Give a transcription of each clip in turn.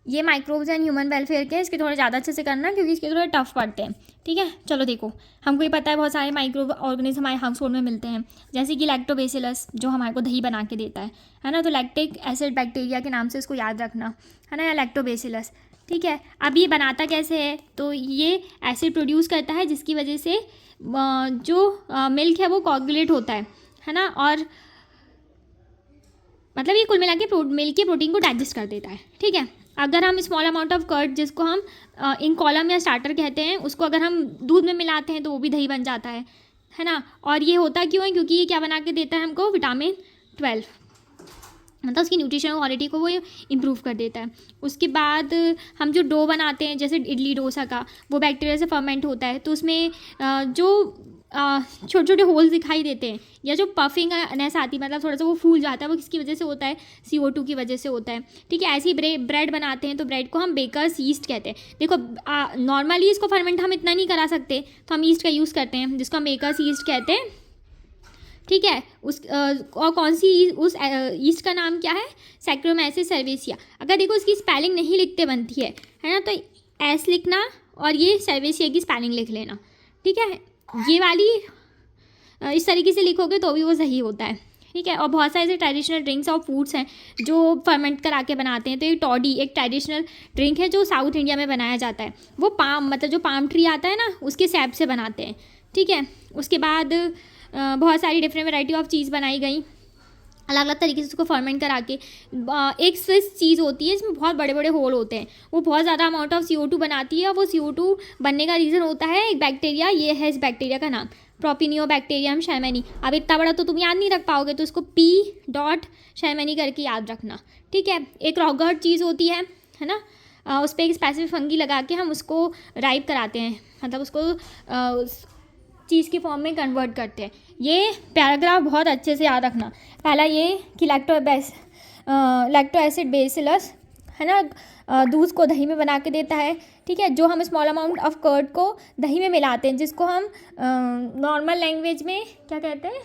ये microbes and human welfare के, इसके थोड़े ज़्यादा अच्छे से करना क्योंकि इसके थोड़े टफ पड़ते हैं। ठीक है, चलो देखो, हमको ये पता है बहुत सारे माइक्रो ऑर्गेनिज्म हमारे हाउसहोल्ड में मिलते हैं, जैसे कि लैक्टोबैसिलस जो हमारे को दही बना के देता है ना। तो लैक्टिक एसिड बैक्टीरिया के नाम से इसको याद रखना है ना, या लैक्टोबैसिलस। ठीक है, अब ये बनाता कैसे है, तो ये एसिड प्रोड्यूस करता है जिसकी वजह से जो मिल्क है वो कोagulate होता है ना। और मतलब ये कुल मिला के मिल्क के प्रोटीन को डाइजेस्ट कर देता है। ठीक है, अगर हम स्मॉल अमाउंट ऑफ कर्ड, जिसको हम इन कॉलम या स्टार्टर कहते हैं, उसको अगर हम दूध में मिलाते हैं तो वो भी दही बन जाता है ना। और ये होता क्यों है, क्योंकि ये क्या बना के देता है हमको, विटामिन 12, मतलब उसकी न्यूट्रिशनल क्वालिटी को वो इम्प्रूव कर देता है। उसके बाद हम जो डो बनाते हैं जैसे इडली डोसा का, वो बैक्टीरिया से फर्मेंट होता है, तो उसमें जो छोटे छोटे होल्स दिखाई देते हैं या जो पफिंग नेस आती है, मतलब थोड़ा सा वो फूल जाता है, वो किसकी वजह से होता है, CO2 की वजह से होता है। ठीक है, ऐसे ही ब्रेड बनाते हैं तो ब्रेड को हम बेकर्स ईस्ट कहते हैं। देखो नॉर्मली इसको फर्मेंट हम इतना नहीं करा सकते, तो हम ईस्ट का यूज़ करते हैं जिसको हम बेकर्स ईस्ट कहते हैं। ठीक है, और कौन सी उस ईस्ट का नाम क्या है, सैक्रोमैइसिस सर्वेसिया। अगर देखो इसकी स्पेलिंग नहीं लिखते बनती है ना, तो एस लिखना और ये सर्वेसिया की स्पेलिंग लिख लेना। ठीक है, ये वाली इस तरीके से लिखोगे तो भी वो सही होता है। ठीक है, और बहुत सारे ऐसे ट्रेडिशनल ड्रिंक्स और फूड्स हैं जो फर्मेंट करा के बनाते हैं। तो ये टॉडी एक ट्रेडिशनल ड्रिंक है जो साउथ इंडिया में बनाया जाता है। वो पाम, मतलब जो पाम ट्री आता है ना, उसके सैप से बनाते हैं। ठीक है, उसके बाद बहुत सारी डिफरेंट वैरायटी ऑफ चीज़ बनाई गई अलग अलग तरीके से उसको फर्मेंट करा के। एक स्विस चीज़ होती है इसमें बहुत बड़े बड़े होल होते हैं, वो बहुत ज़्यादा अमाउंट ऑफ CO2 बनाती है। और वो CO2 बनने का रीज़न होता है एक बैक्टीरिया, ये है इस बैक्टीरिया का नाम प्रोपिनियोबैक्टीरियम शैमेनी। अब इतना बड़ा तो तुम याद नहीं रख पाओगे, तो इसको P. शैमेनी करके याद रखना। ठीक है, एक रॉगर्ट चीज़ होती है ना, उस पर एक स्पेसिफिक फंगी लगा के हम उसको राइप कराते हैं, मतलब उसको चीज़ की फॉर्म में कन्वर्ट करते हैं। ये पैराग्राफ बहुत अच्छे से याद रखना। पहला ये कि लैक्टो एसिड बेसिलस है ना, दूध को दही में बना के देता है। ठीक है, जो हम स्मॉल अमाउंट ऑफ कर्ड को दही में मिलाते हैं, जिसको हम नॉर्मल लैंग्वेज में क्या कहते हैं,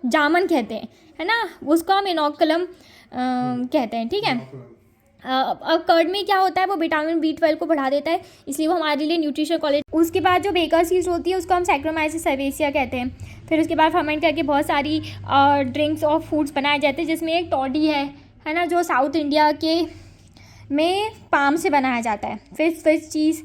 जामन कहते हैं, है ना, उसको हम इनोकुलम कहते हैं। ठीक है, अब कर्ड में क्या होता है, वो विटामिन B12 को बढ़ा देता है, इसलिए वो हमारे लिए न्यूट्रिशन क्वालिटी। उसके बाद जो बेकर्स ईस्ट होती है उसको हम सैक्रोमाइसिस सर्वेसिया कहते हैं। फिर उसके बाद फर्मेंट करके बहुत सारी ड्रिंक्स और फूड्स बनाए जाते हैं, जिसमें एक टॉडी है ना, जो साउथ इंडिया के में पाम से बनाया जाता है। फिर स्विस चीज़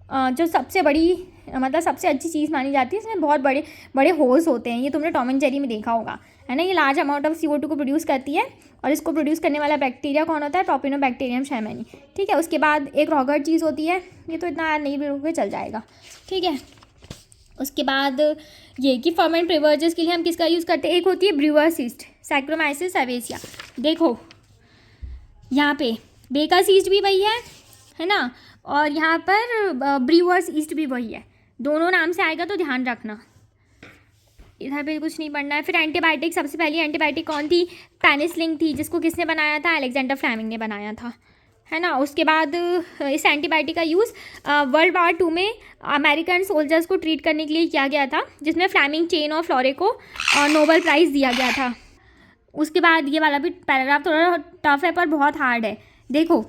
जो सबसे बड़ी, मतलब सबसे अच्छी चीज़ मानी जाती है, इसमें बहुत बड़े बड़े होल्स होते हैं। ये तुमने टॉम एंड जेरी में देखा होगा, है ना। ये लार्ज अमाउंट ऑफ CO2 को प्रोड्यूस करती है, और इसको प्रोड्यूस करने वाला बैक्टीरिया कौन होता है, प्रोपिनोबैक्टीरियम शैमेनी। ठीक है, उसके बाद एक रॉगर्ट चीज़ होती है, ये तो इतना नहीं भी चल जाएगा। ठीक है, उसके बाद ये कि फर्मेंट प्रिवर्जेस के लिए हम किसका यूज़ करते हैं, एक होती है ब्रूअर्स ईस्ट, सैक्रोमाइसिस सर्वेसिया। देखो यहाँ पे बेकर्स ईस्ट भी वही है ना, और यहाँ पर ब्रूअर्स ईस्ट भी वही है, दोनों नाम से आएगा तो ध्यान रखना। इधर पे कुछ नहीं पढ़ना है। फिर एंटीबायोटिक, सबसे पहली एंटीबायोटिक कौन थी, पेनिसिलिन थी, जिसको किसने बनाया था, अलेक्जेंडर फ्लेमिंग ने बनाया था, है ना। उसके बाद इस एंटीबायोटिक का यूज़ वर्ल्ड वॉर 2 में अमेरिकन सोल्जर्स को ट्रीट करने के लिए किया गया था, जिसमें फ्लेमिंग, चेन और फ्लोरे को नोबेल प्राइज़ दिया गया था। उसके बाद ये वाला भी पैराग्राफ थोड़ा टफ है पर बहुत हार्ड है। देखो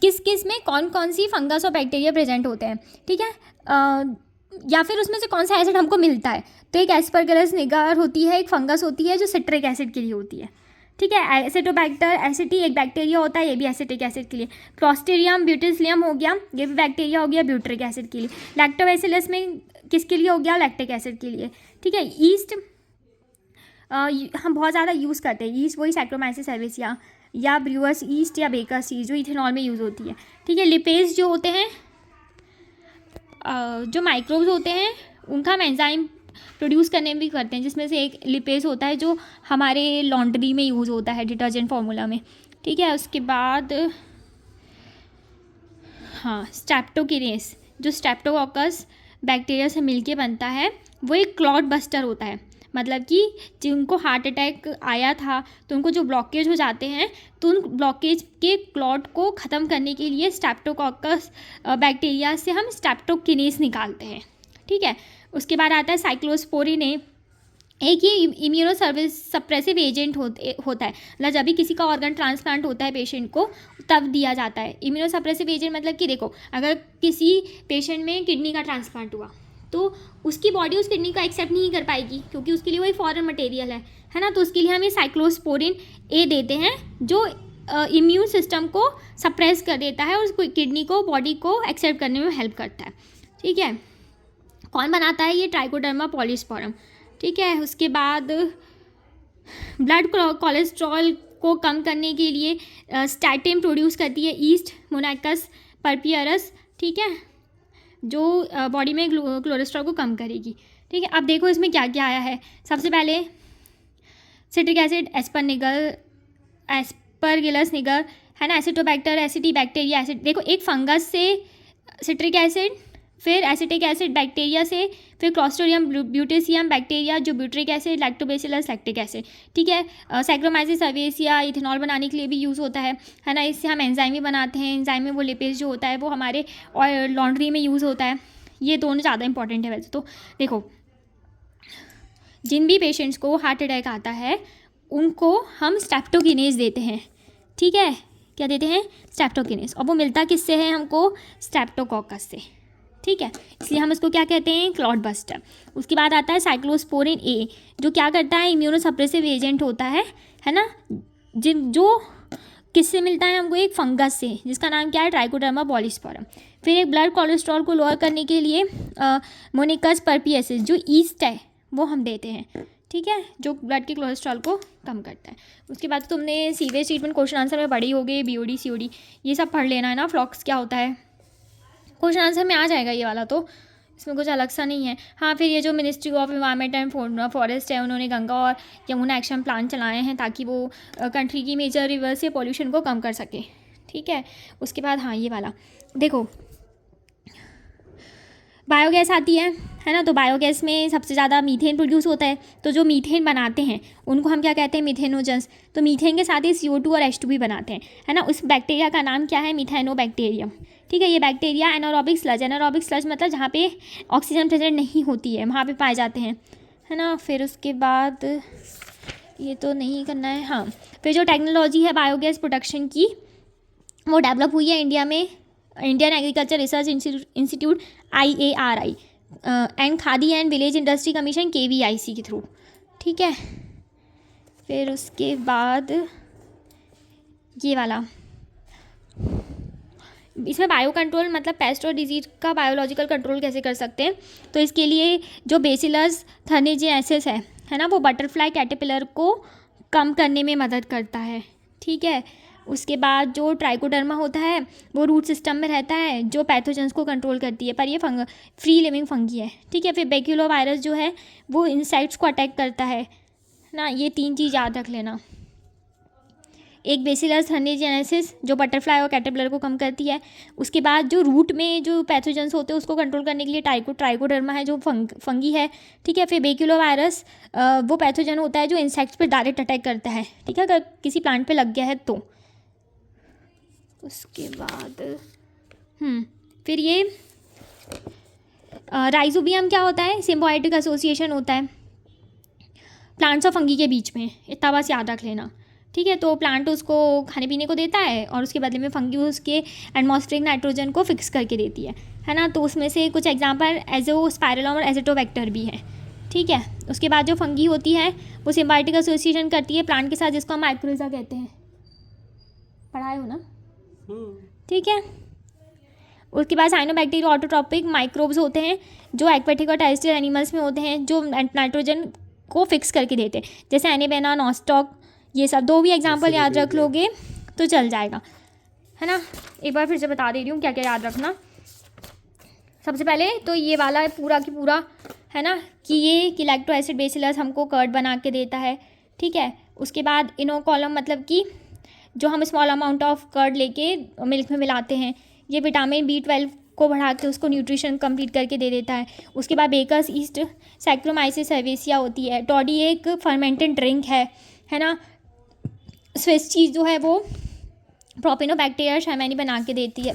किस किस में कौन कौन सी फंगस और बैक्टीरिया प्रेजेंट होते हैं। ठीक है, या फिर उसमें से कौन सा एसिड हमको मिलता है। तो एक एस्परगिलस निगर होती है, एक फंगस होती है जो सिट्रिक एसिड के लिए होती है। ठीक है, एसिटोबैक्टर एसिटी एक बैक्टीरिया होता है, ये भी एसिटिक एसिड के लिए। क्लॉस्ट्रिडियम ब्यूटिसलियम हो गया, ये भी बैक्टीरिया हो गया ब्यूट्रिक एसिड के लिए। लैक्टोबैसिलस में किसके लिए हो गया, लैक्टिक एसिड के लिए। ठीक है, ईस्ट हम बहुत ज़्यादा यूज़ करते हैं, ईस्ट वही सैक्रोमाइसिस सर्वेसिया या ब्रूअर्स ईस्ट या बेकर्स ईस्ट जो इथेनॉल में यूज़ होती है। ठीक है, लिपेज जो होते हैं, जो माइक्रोब्स होते हैं उनका हम एंजाइम प्रोड्यूस करने में भी करते हैं, जिसमें से एक लिपेज होता है जो हमारे लॉन्ड्री में यूज़ होता है, डिटर्जेंट फार्मूला में। ठीक है, उसके बाद हाँ, स्ट्रेप्टोकिनेस जो स्ट्रेप्टोकोकस बैक्टीरिया से मिलके बनता है, वो एक क्लॉट बस्टर होता है। मतलब कि जिनको हार्ट अटैक आया था तो उनको जो ब्लॉकेज हो जाते हैं, तो उन ब्लॉकेज के क्लॉट को ख़त्म करने के लिए स्ट्रेप्टोकोकस बैक्टीरिया से हम स्ट्रेप्टोकिनेस निकालते हैं। ठीक है, उसके बाद आता है साइक्लोस्पोरिन एक ये इम्यूनो सप्रेसिव एजेंट होता है, मतलब जब भी किसी का ऑर्गन ट्रांसप्लांट होता है पेशेंट को तब दिया जाता है। इम्यूनो सप्रेसिव एजेंट मतलब कि देखो, अगर किसी पेशेंट में किडनी का ट्रांसप्लांट हुआ तो उसकी बॉडी उस किडनी को एक्सेप्ट नहीं कर पाएगी, क्योंकि उसके लिए वही फॉरेन मटेरियल है ना। तो उसके लिए हम ये साइक्लोस्पोरिन ए देते हैं, जो इम्यून सिस्टम को सप्रेस कर देता है और उस किडनी को, बॉडी को एक्सेप्ट करने में हेल्प करता है। ठीक है, कौन बनाता है ये? Trichoderma polysporum. ठीक है, उसके बाद ब्लड कोलेस्ट्रॉल को कम करने के लिए स्टैटिन प्रोड्यूस करती है ईस्ट मोनाकस परपियरस। ठीक है, जो बॉडी में कोलेस्ट्रॉल को कम करेगी। ठीक है, अब देखो इसमें क्या क्या आया है। सबसे पहले सिट्रिक एसिड, एस्परगिलस निगर, है ना, एसिटोबैक्टर, एसिटिबैक्टीरिया एसिड। देखो, एक फंगस से सिट्रिक एसिड, फिर एसिटिक एसिड बैक्टीरिया से, फिर क्लॉस्ट्रिडियम ब्यूटेसियम बैक्टीरिया जो butyric acid, lactobacillus lactic acid. ठीक है, सैक्रोमाइसिस सर्वेसिया इथेनॉल बनाने के लिए भी यूज़ होता है ना। इससे हम एंजाइम भी बनाते हैं। एंजाइम में वो लिपेज जो होता है वो हमारे और लॉन्ड्री में यूज़ होता है। ये दोनों ज़्यादा इंपॉर्टेंट है वैसे तो। देखो, जिन भी पेशेंट्स को हार्ट अटैक आता है उनको हम स्ट्रेप्टोकिनेज देते हैं। ठीक है, क्या देते हैं? स्ट्रेप्टोकिनेज। और वो मिलता किससे है हमको? स्ट्रेप्टोकोकस से। ठीक है, इसलिए हम इसको क्या कहते हैं? Clot buster. उसके बाद आता है साइक्लोस्पोरिन ए, जो क्या करता है? इम्यूनो सप्रेसिव एजेंट होता है ना। जो किससे मिलता है हमको? एक फंगस से, जिसका नाम क्या है? Trichoderma polysporum. फिर एक ब्लड कोलेस्ट्रॉल को लोअर करने के लिए मोनिकस परपियसिस जो ईस्ट है वो हम देते हैं। ठीक है, जो ब्लड के कोलेस्ट्रॉल को कम करता है। उसके बाद तुमने सीवेज ट्रीटमेंट क्वेश्चन आंसर में पढ़ी होगी, BOD COD ये सब पढ़ लेना है ना। फ्लॉक्स क्या होता है क्वेश्चन आंसर में आ जाएगा ये वाला, तो इसमें कुछ अलग सा नहीं है। हाँ, फिर ये जो ministry of environment and forest है, उन्होंने गंगा और यमुना एक्शन प्लान चलाए हैं ताकि वो कंट्री की मेजर रिवर से पॉल्यूशन को कम कर सके। ठीक है, उसके बाद हाँ ये वाला देखो, बायोगैस आती है ना। तो बायोगैस में सबसे ज़्यादा मीथेन प्रोड्यूस होता है। तो जो मीथेन बनाते हैं उनको हम क्या कहते हैं? मीथेनोजेंस। तो मीथेन के साथ ही CO2 और H2 भी बनाते हैं, है ना। उस बैक्टीरिया का नाम क्या है? मिथाइनोबैक्टीरियम। ठीक है, ये बैक्टीरिया एनारोबिक स्लज मतलब जहाँ पे ऑक्सीजन प्रेजेंट नहीं होती है वहाँ पे पाए जाते हैं, है ना। फिर उसके बाद ये तो नहीं करना है। हाँ, फिर जो टेक्नोलॉजी है बायोगैस प्रोडक्शन की वो डेवलप हुई है इंडिया में, Indian agriculture research institute IARI and khadi and village industry commission KVIC के थ्रू। ठीक है, फिर उसके बाद ये वाला, इसमें बायो कंट्रोल मतलब पेस्ट और डिजीज का बायोलॉजिकल कंट्रोल कैसे कर सकते हैं। तो इसके लिए जो बेसिलस थर्नेजिएसिस है ना, वो बटरफ्लाई कैटरपिलर को कम करने में मदद करता है। ठीक है, उसके बाद जो ट्राइकोडर्मा होता है वो रूट सिस्टम में रहता है, जो पैथोजेंस को कंट्रोल करती है, पर ये फ्री लिविंग फंगी है। ठीक है, फिर बैक्यूलो वायरस जो है वो इंसेक्ट्स को अटैक करता है ना। ये 3 चीज़ याद रख लेना। एक बेसिलस थर्नेजिएसिस जो बटरफ्लाई और कैटरपिलर को कम करती है। उसके बाद जो रूट में जो पैथोजेंस होते हैं उसको कंट्रोल करने के लिए ट्राइकोडर्मा है जो फंगी है। ठीक है, फिर बैक्यूलो वायरस वो पैथोजन होता है जो इंसेक्ट्स पर डायरेक्ट अटैक करता है। ठीक है, अगर किसी प्लांट पे लग गया है तो। उसके बाद फिर ये राइजोबियम क्या होता है? सिम्बायोटिक एसोसिएशन होता है प्लांट्स और फंगी के बीच में, इतना बस याद रख लेना। ठीक है, तो प्लांट उसको खाने पीने को देता है और उसके बदले में फंगी उसके एटमॉस्फेरिक नाइट्रोजन को फिक्स करके देती है ना। तो उसमें से कुछ एग्जांपल एजोस्पाइरलम और एजिटोबैक्टर भी हैं। ठीक है, उसके बाद जो फंगी होती है वो सिम्बायोटिक एसोसिएशन करती है प्लांट के साथ, जिसको हम माइक्रोजा कहते हैं। पढ़ाए हो ना? ठीक है, उसके बाद साइनोबैक्टीरिया ऑटोट्रॉपिक माइक्रोब्स होते हैं जो एक्वेटिक और टेरेस्ट्रियल एनिमल्स में होते हैं, जो नाइट्रोजन को फिक्स करके देते हैं, जैसे एनेबेना, नॉस्टॉक, ये सब। 2 भी एग्जांपल याद रख लोगे तो चल जाएगा, है ना। एक बार फिर से बता दे रही हूँ क्या क्या याद रखना। सबसे पहले तो ये वाला है पूरा की पूरा, है ना, कि ये लैक्टो एसिड बेसिलस हमको कर्ड बना के देता है। ठीक है, उसके बाद इनोकॉलम मतलब कि जो हम स्मॉल अमाउंट ऑफ कर्ड लेके मिल्क में मिलाते हैं, ये विटामिन B12 को बढ़ा के उसको न्यूट्रिशन कंप्लीट करके दे देता है। उसके बाद बेकर्स ईस्ट, सैक्रोमाइसिस सर्वेसिया होती है। टॉडी एक फर्मेंटेड ड्रिंक है ना। स्विस चीज़ जो है वो प्रोपिनोबैक्टीरिया शैमेनी बना के देती है,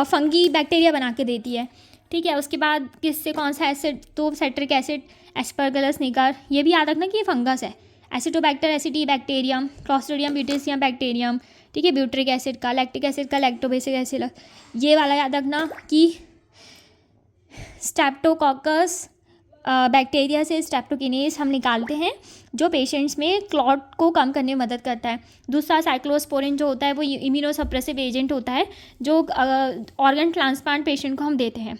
फंगी बैक्टीरिया बना के देती है। ठीक है, उसके बाद किससे कौन सा एसिड? तो सेट्रिक एसिड एस्परगलस निगर, ये भी याद रखना कि ये फंगस है। एसिटोबैक्टर एसिटी बैक्टीरियम, क्लॉस्ट्रिडियम ब्यूटेरियम बैक्टीरियम, ठीक है, ब्यूट्रिक एसिड का, लैक्टिक एसिड का, लैक्टोबेसिक एसिड, ये वाला याद रखना कि स्ट्रेप्टोकोकस बैक्टीरिया से स्ट्रेप्टोकिनेस हम निकालते हैं जो पेशेंट्स में क्लॉट को कम करने में मदद करता है। दूसरा साइक्लोस्पोरिन जो होता है वो इम्यूनोसप्रेसिव एजेंट होता है जो ऑर्गन ट्रांसप्लांट पेशेंट को हम देते हैं।